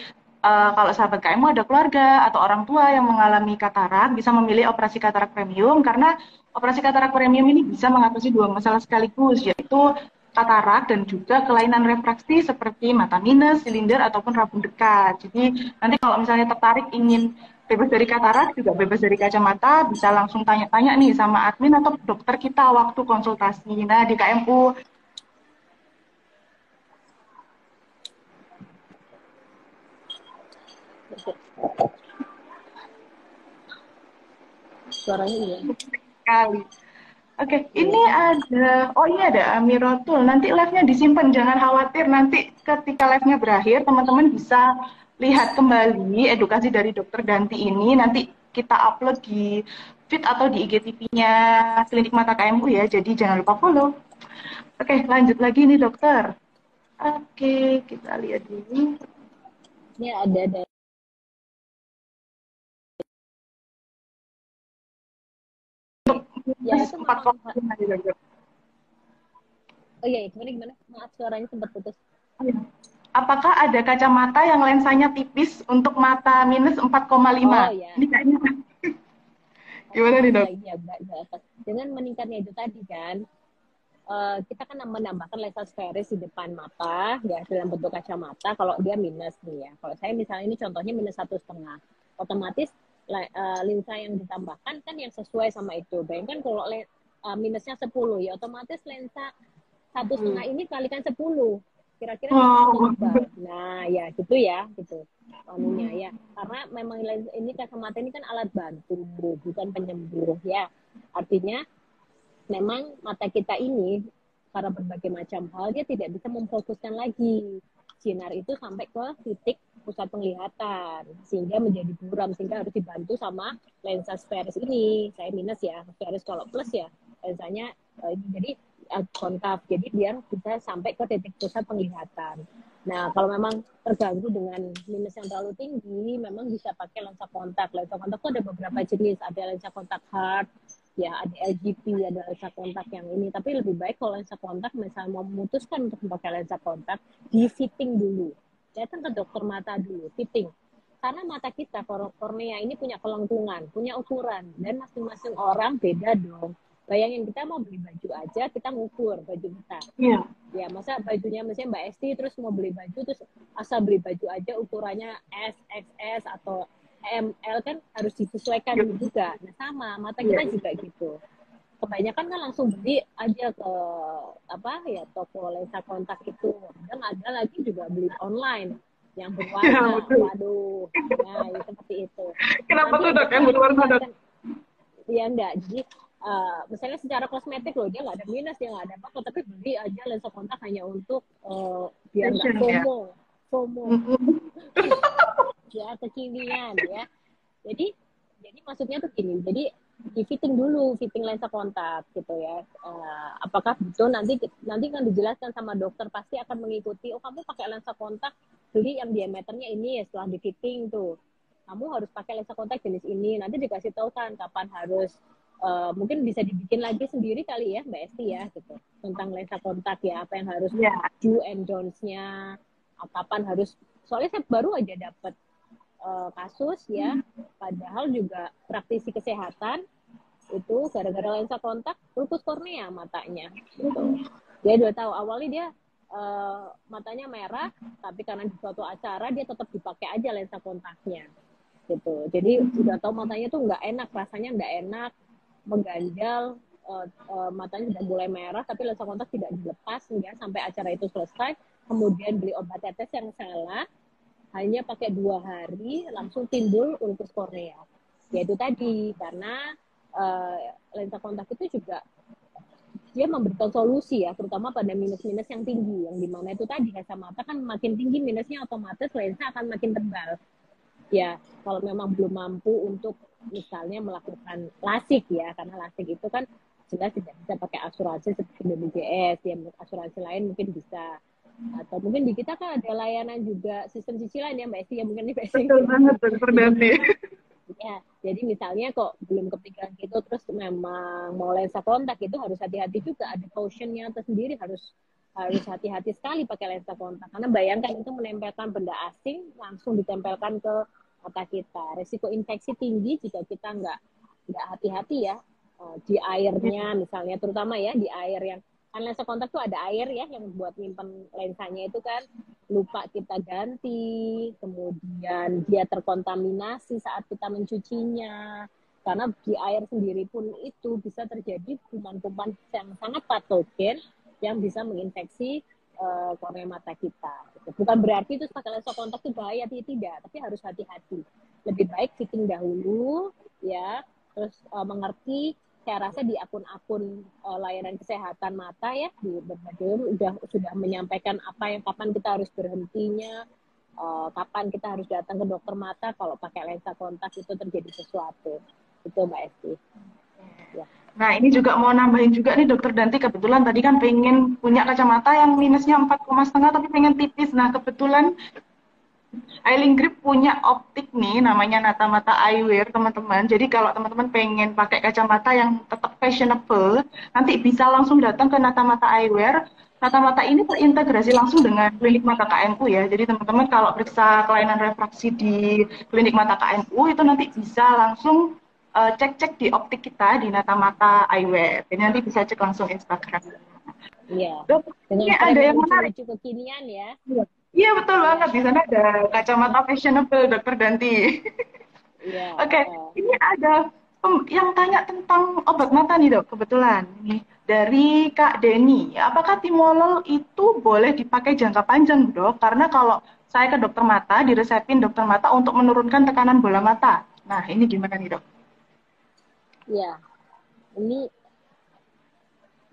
kalau sahabat KMU ada keluarga atau orang tua yang mengalami katarak, bisa memilih operasi katarak premium, karena operasi katarak premium ini bisa mengatasi 2 masalah sekaligus, yaitu katarak dan juga kelainan refraksi seperti mata minus, silinder, ataupun rabun dekat. Jadi nanti kalau misalnya tertarik ingin bebas dari katarak, juga bebas dari kacamata, bisa langsung tanya-tanya nih sama admin atau dokter kita waktu konsultasi. Nah, di KMU Suaranya iya. sekali. Oke, ini ada, oh ini ada Amirotul. Nanti live-nya disimpan, jangan khawatir. Nanti ketika live-nya berakhir, teman-teman bisa lihat kembali edukasi dari Dokter Danti ini. Nanti kita upload di feed atau di IGTV-nya Klinik Mata KMU ya. Jadi jangan lupa follow. Oke, lanjut lagi nih dokter. Oke, kita lihat dulu. Ini ada ya itu 4,5 nih dokter. Oh iya, gimana? Maaf, suaranya sempat putus. Apakah ada kacamata yang lensanya tipis untuk mata minus 4,5? Oh ya. Ini kayaknya Gimana nih dok? lagi agak di atas. Dengan meningkatnya itu tadi kan, kita kan menambahkan lensa sferis di depan mata ya dalam bentuk kacamata kalau dia minus nih ya. Kalau saya misalnya ini contohnya minus 1,5, otomatis lensa yang ditambahkan kan yang sesuai sama itu. Bayangkan kalau minusnya 10 ya otomatis lensa 1,5 ini kalikan 10 kira-kira seberapa tebal. Nah ya gitu ya gitu anunya ya, karena memang ini kacamata ini kan alat bantu bukan penyembuh ya, artinya memang mata kita ini karena berbagai macam hal dia tidak bisa memfokuskan lagi sinar itu sampai ke titik pusat penglihatan sehingga menjadi buram, sehingga harus dibantu sama lensa sferis ini. Saya minus ya, sferis kalau plus ya lensanya jadi konkav, jadi biar bisa sampai ke titik pusat penglihatan. Nah, kalau memang terganggu dengan minus yang terlalu tinggi, memang bisa pakai lensa kontak. Lensa kontak itu ada beberapa jenis, ada lensa kontak hard, ya ada LGP, ada lensa kontak yang ini. Tapi lebih baik kalau lensa kontak misalnya mau memutuskan untuk memakai lensa kontak, di fitting dulu. Datang ke dokter mata dulu, fitting. Karena mata kita, kornea ini punya kelengkungan, punya ukuran, dan masing-masing orang beda dong. Bayangin kita mau beli baju aja, kita ngukur baju kita. Iya. Ya, masa bajunya misalnya Mbak Esti terus mau beli baju terus asal beli baju aja ukurannya S, XS atau ML kan harus disesuaikan juga. Nah, sama mata kita juga gitu. Kebanyakan kan langsung beli aja ke toko lensa kontak itu. Dan ada lagi juga beli online yang berwarna. Waduh. Nah, ya seperti itu. Kenapa tuh dok yang berwarna dok? Ya enggak, jadi misalnya secara kosmetik loh, dia nggak ada minus, dia nggak ada apa-apa, tapi beli aja lensa kontak hanya untuk biar nggak FOMO ya, kekinian ya. Jadi maksudnya tuh gini, jadi di fitting dulu, fitting lensa kontak gitu ya. Apakah betul nanti kan dijelaskan sama dokter, pasti akan mengikuti, oh kamu pakai lensa kontak beli yang diameternya ini ya, setelah di fitting tuh kamu harus pakai lensa kontak jenis ini, nanti dikasih tahu kan kapan harus mungkin bisa dibikin lagi sendiri kali ya Mbak Esti ya gitu tentang lensa kontak ya, apa yang harus do and don'ts-nya, kapan harus, soalnya saya baru aja dapat kasus ya, padahal juga praktisi kesehatan itu gara-gara lensa kontak lupus kornea matanya gitu. Dia 2 tahun awalnya dia matanya merah, tapi karena di suatu acara dia tetap dipakai aja lensa kontaknya gitu. Jadi udah tahu matanya tuh nggak enak, rasanya nggak enak, mengganjal, matanya sudah mulai merah, tapi lensa kontak tidak dilepas ya sampai acara itu selesai. Kemudian beli obat tetes yang salah, hanya pakai 2 hari langsung timbul ulkus kornea. Yaitu tadi karena lensa kontak itu juga dia memberikan solusi ya, terutama pada minus-minus yang tinggi, yang dimana itu tadi kacamata kan makin tinggi minusnya, otomatis lensa akan makin tebal. Ya, kalau memang belum mampu untuk misalnya melakukan lasik ya, karena lasik itu kan jelas tidak bisa pakai asuransi seperti BPJS, ya asuransi lain mungkin bisa, atau mungkin di kita kan ada layanan juga sistem cicilan ya Mbak Esti ya, mungkin Mbak Esti. Betul banget dokter Danti. Ya, jadi misalnya kok belum kepikiran gitu, terus memang mau lensa kontak itu harus hati-hati juga, ada cautionnya tersendiri, harus hati-hati sekali pakai lensa kontak, karena bayangkan itu menempelkan benda asing langsung ditempelkan ke mata kita, resiko infeksi tinggi jika kita nggak hati-hati ya di airnya misalnya, terutama ya di air yang kan lensa kontak tuh ada air ya yang buat nyimpen lensanya itu kan, lupa kita ganti, kemudian dia terkontaminasi saat kita mencucinya, karena di air sendiri pun itu bisa terjadi kuman-kuman yang sangat patogen yang bisa menginfeksi kornea mata kita. Bukan berarti itu pakai lensa kontak itu bahaya, tidak, tapi harus hati-hati. Lebih baik fitting dahulu ya, terus mengerti. Saya rasa di akun-akun layanan kesehatan mata ya di berbagai sudah menyampaikan kapan kita harus berhentinya, kapan kita harus datang ke dokter mata kalau pakai lensa kontak itu terjadi sesuatu. Itu Mbak Esti. Ya. Nah ini juga mau nambahin juga nih dokter Danti, kebetulan tadi kan pengen punya kacamata yang minusnya 4,5 tapi pengen tipis. Nah kebetulan Eyelink Grip punya optik nih namanya Natamata Eyewear teman-teman. Jadi kalau teman-teman pengen pakai kacamata yang tetap fashionable, nanti bisa langsung datang ke Natamata Eyewear. Natamata ini terintegrasi langsung dengan klinik mata KMU ya. Jadi teman-teman kalau periksa kelainan refraksi di klinik mata KMU itu nanti bisa langsung cek-cek di optik kita di Nata Mata Eyewear. Jadi nanti bisa cek langsung Instagram. Iya. Dok, Dengan ini frame ada yang yang menarik. lucu-lucu kekinian ya. Iya, iya, betul Iya. banget. Di sana ada kacamata fashionable, Dokter Danti. Iya. Oke, ini ada yang tanya tentang obat mata nih dok, kebetulan. Ini dari Kak Denny. Apakah timolol itu boleh dipakai jangka panjang dok? Karena kalau saya ke dokter mata, diresepin dokter mata untuk menurunkan tekanan bola mata. Nah, ini gimana nih dok? Iya. Ini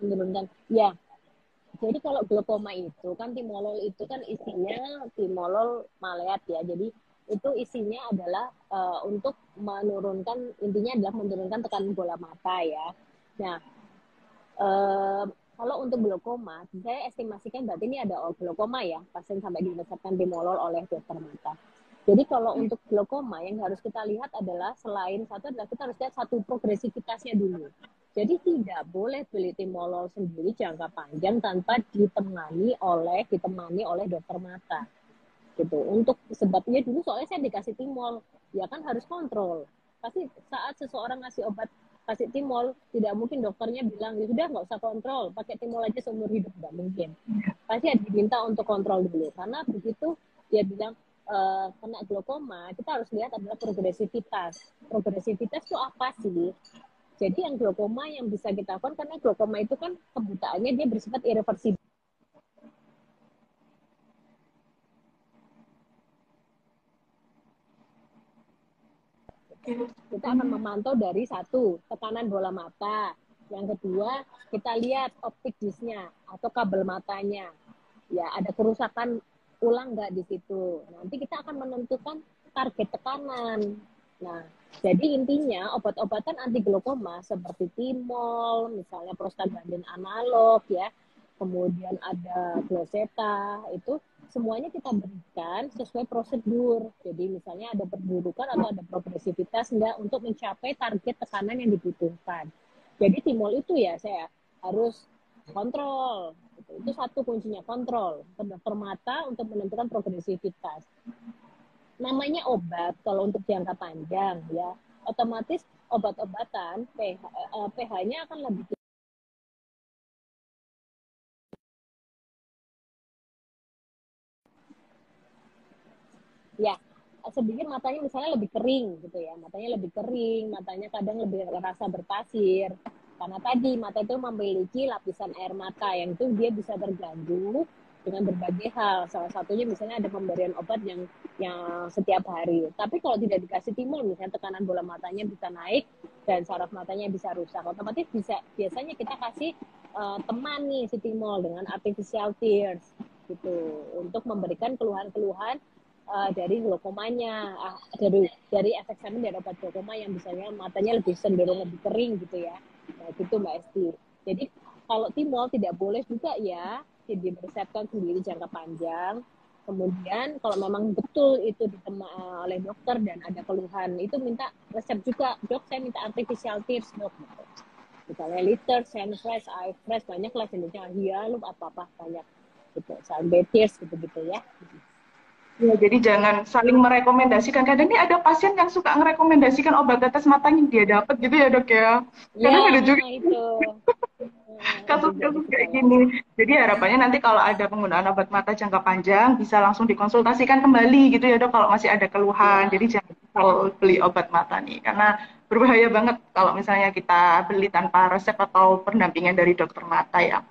menurunkan. Ya, jadi kalau glaukoma itu kan timolol itu kan isinya timolol maleat ya. Jadi itu isinya adalah untuk menurunkan, intinya adalah menurunkan tekanan bola mata ya. Nah, uh, kalau untuk glaukoma, saya estimasikan berarti ini ada glaukoma ya, pasien sampai diresepkan timolol oleh dokter mata. Jadi kalau untuk glaukoma yang harus kita lihat adalah selain satu adalah kita harus lihat satu progresivitasnya dulu. Jadi tidak boleh beli timolol sendiri jangka panjang tanpa ditemani oleh dokter mata. Gitu. Untuk sebabnya dulu soalnya saya dikasih timol, ya kan harus kontrol. Pasti saat seseorang ngasih obat kasih timol, tidak mungkin dokternya bilang ya sudah nggak usah kontrol, pakai timol aja seumur hidup, nggak mungkin. Pasti diminta untuk kontrol dulu, karena begitu dia bilang kena glaukoma, kita harus lihat adalah progresivitas. Progresivitas itu apa sih? Jadi yang glaukoma yang bisa kita lakukan, karena glaukoma itu kan kebutaannya dia bersifat irreversibel. Kita akan memantau dari satu, tekanan bola mata. Yang kedua, kita lihat optik disnya atau kabel matanya. Ya, ada kerusakan ulang nggak di situ. Nanti kita akan menentukan target tekanan. Nah, jadi intinya obat-obatan anti glaukoma seperti timol, misalnya prostaglandin analog ya, kemudian ada gloseta, itu semuanya kita berikan sesuai prosedur. Jadi misalnya ada perburukan atau ada progresivitas enggak untuk mencapai target tekanan yang dibutuhkan. Jadi timol itu ya saya harus kontrol. Itu satu kuncinya, kontrol ke dokter mata untuk menentukan progresivitas. Namanya obat kalau untuk jangka panjang ya, otomatis obat-obatan pH-nya akan lebih ya, sedikit matanya misalnya lebih kering gitu ya, matanya kadang lebih rasa berpasir, karena tadi mata itu memiliki lapisan air mata yang itu dia bisa terganggu dengan berbagai hal, salah satunya misalnya ada pemberian obat yang setiap hari. Tapi kalau tidak dikasih timul, misalnya tekanan bola matanya bisa naik dan saraf matanya bisa rusak, otomatis biasanya kita kasih teman nih si timol dengan artificial tears gitu, untuk memberikan keluhan-keluhan dari glaukomanya, dari efek samping dari obat glaukoma yang misalnya matanya lebih cenderung lebih kering gitu ya. Nah, gitu Mbak Esti. Jadi kalau timol tidak boleh juga ya diresepkan sendiri jangka panjang. Kemudian kalau memang betul itu oleh dokter dan ada keluhan, itu minta resep juga, dok saya minta artificial tears dok. Gitu. Misalnya liter, Senfresh, iFresh, banyak lah jenisnya, Hyaluronic apa-apa banyak gitu, sampai tears gitu-gitu ya. Ya, jadi jangan saling merekomendasikan. Kadang ini ada pasien yang suka merekomendasikan obat tetes mata yang dia dapat gitu ya dok ya. Ya, Kadang ada juga itu. Juga kasus-kasus kita kayak lihat. gini. Jadi harapannya nanti kalau ada penggunaan obat mata jangka panjang bisa langsung dikonsultasikan kembali gitu ya dok kalau masih ada keluhan. Jadi Ya, jangan kalau beli obat mata nih karena berbahaya banget kalau misalnya kita beli tanpa resep atau pendampingan dari dokter mata ya.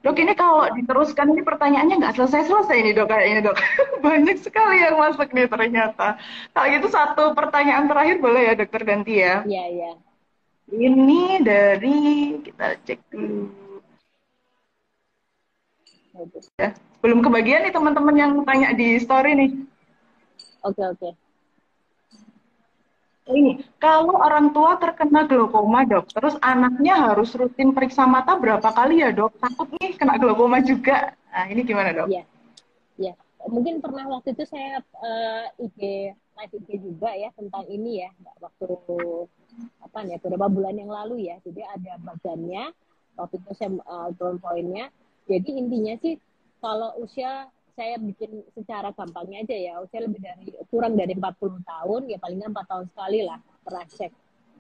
Dok ya. ini kalau diteruskan ini pertanyaannya nggak selesai-selesai nih dok kayaknya dok. Banyak sekali yang masuk nih ternyata. Kalau gitu satu pertanyaan terakhir boleh ya dokter Danti ya. Iya, iya. Ini dari kita cek dulu. Bagus. Ya. Belum kebagian nih teman-teman yang tanya di story nih. Oke, oke. Ini, kalau orang tua terkena glaukoma dok, terus anaknya harus rutin periksa mata berapa kali ya dok? Takut nih kena glaukoma juga. Nah ini gimana dok? Iya, iya. Mungkin pernah waktu itu saya live IG juga ya tentang ini ya, waktu apa nih, beberapa bulan yang lalu ya. Jadi ada bagiannya, waktu itu saya poinnya. Jadi intinya sih kalau usia, saya bikin secara gampangnya aja ya, usia kurang dari 40 tahun ya paling nggak 4 tahun sekali lah pernah cek.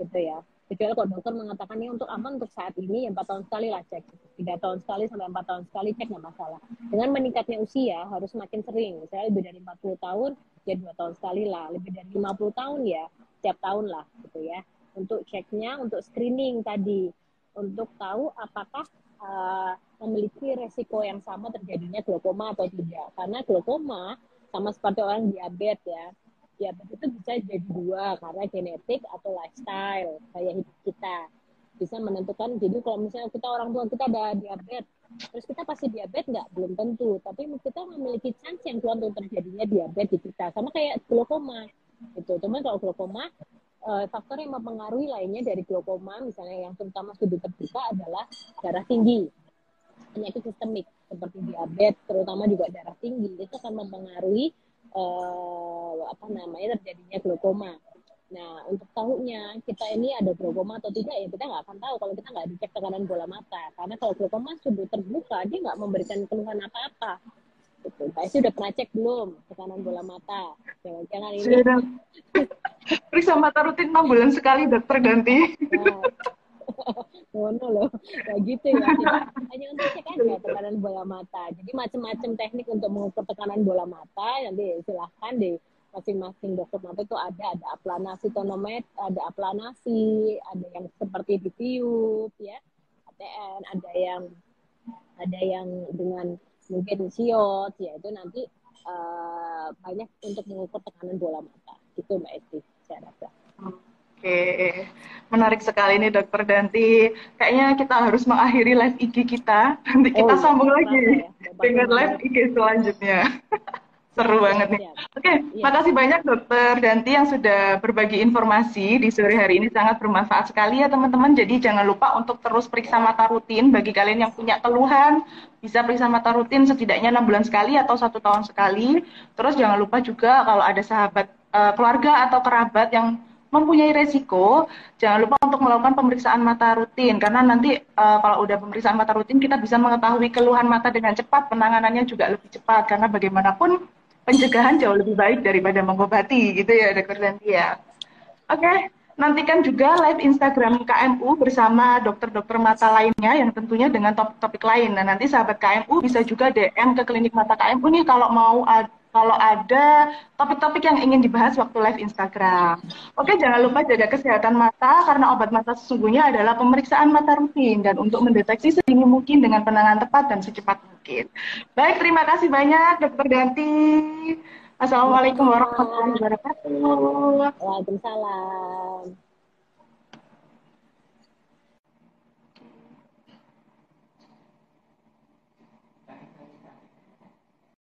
gitu ya. Kecuali kalau dokter mengatakan ini untuk aman untuk saat ini, ya 4 tahun sekali lah cek. 3 tahun sekali sampai 4 tahun sekali cek nggak masalah. Dengan meningkatnya usia harus makin sering. Misalnya lebih dari 40 tahun, ya 2 tahun sekali lah. Lebih dari 50 tahun ya, setiap tahun lah gitu ya. Untuk ceknya, untuk screening tadi. Untuk tahu apakah memiliki resiko yang sama terjadinya glaukoma atau tidak. Karena glaukoma sama seperti orang diabetes ya, diabetes itu bisa jadi dua, karena genetik atau lifestyle gaya hidup kita bisa menentukan. Jadi kalau misalnya kita orang tua kita ada diabetes, terus kita pasti diabetes nggak, belum tentu, tapi kita memiliki chance yang kuat untuk terjadinya diabetes di kita, sama kayak glaukoma itu. Cuman kalau glaukoma faktor yang mempengaruhi lainnya dari glaukoma misalnya yang terutama studi terbuka adalah darah tinggi, penyakit sistemik seperti diabetes, terutama juga darah tinggi, itu akan mempengaruhi terjadinya glaukoma. Nah, untuk tahunya kita ini ada glaukoma atau tidak, ya kita nggak akan tahu kalau kita nggak dicek tekanan bola mata. Karena kalau glaukoma sudah terbuka, dia nggak memberikan keluhan apa-apa. Gitu. Pak Esi udah pernah cek belum tekanan bola mata? Jangan-jangan ini. Sudah. Periksa mata rutin 6 bulan sekali, dokter ganti. Ngono loh, kayak gitu ya. Jadi, hanya untuk cek aja tekanan bola mata. Jadi macam-macam teknik untuk mengukur tekanan bola mata. Nanti silahkan di masing-masing dokter mata itu ada aplanasi tonometer, ada aplanasi, ada yang seperti ditiup ya, ATN, ada yang dengan mungkin siot, ya itu nanti banyak untuk mengukur tekanan bola mata. Itu Mbak Esti, saya rasa. Oke, menarik sekali nih Dokter Danti. Kayaknya kita harus mengakhiri live IG kita. Nanti kita sambung lagi dengan live IG selanjutnya. Seru banget nih. Oke, makasih banyak Dokter Danti yang sudah berbagi informasi di sore hari ini, sangat bermanfaat sekali ya teman-teman. Jadi jangan lupa untuk terus periksa mata rutin. Bagi kalian yang punya keluhan, bisa periksa mata rutin setidaknya 6 bulan sekali atau 1 tahun sekali. Terus jangan lupa juga kalau ada sahabat keluarga atau kerabat yang mempunyai resiko, jangan lupa untuk melakukan pemeriksaan mata rutin, karena nanti kalau udah pemeriksaan mata rutin kita bisa mengetahui keluhan mata dengan cepat, penanganannya juga lebih cepat, karena bagaimanapun pencegahan jauh lebih baik daripada mengobati, gitu ya Dokter Danti ya. Oke, nantikan juga live Instagram KMU bersama dokter-dokter mata lainnya yang tentunya dengan topik-topik lain. Nah, nanti sahabat KMU bisa juga DM ke klinik mata KMU nih kalau ada topik-topik yang ingin dibahas waktu live Instagram. Oke, jangan lupa jaga kesehatan mata karena obat mata sesungguhnya adalah pemeriksaan mata rutin dan untuk mendeteksi sedini mungkin dengan penanganan tepat dan secepat mungkin. Baik, terima kasih banyak Dokter Danti. Assalamualaikum warahmatullahi wabarakatuh. Waalaikumsalam.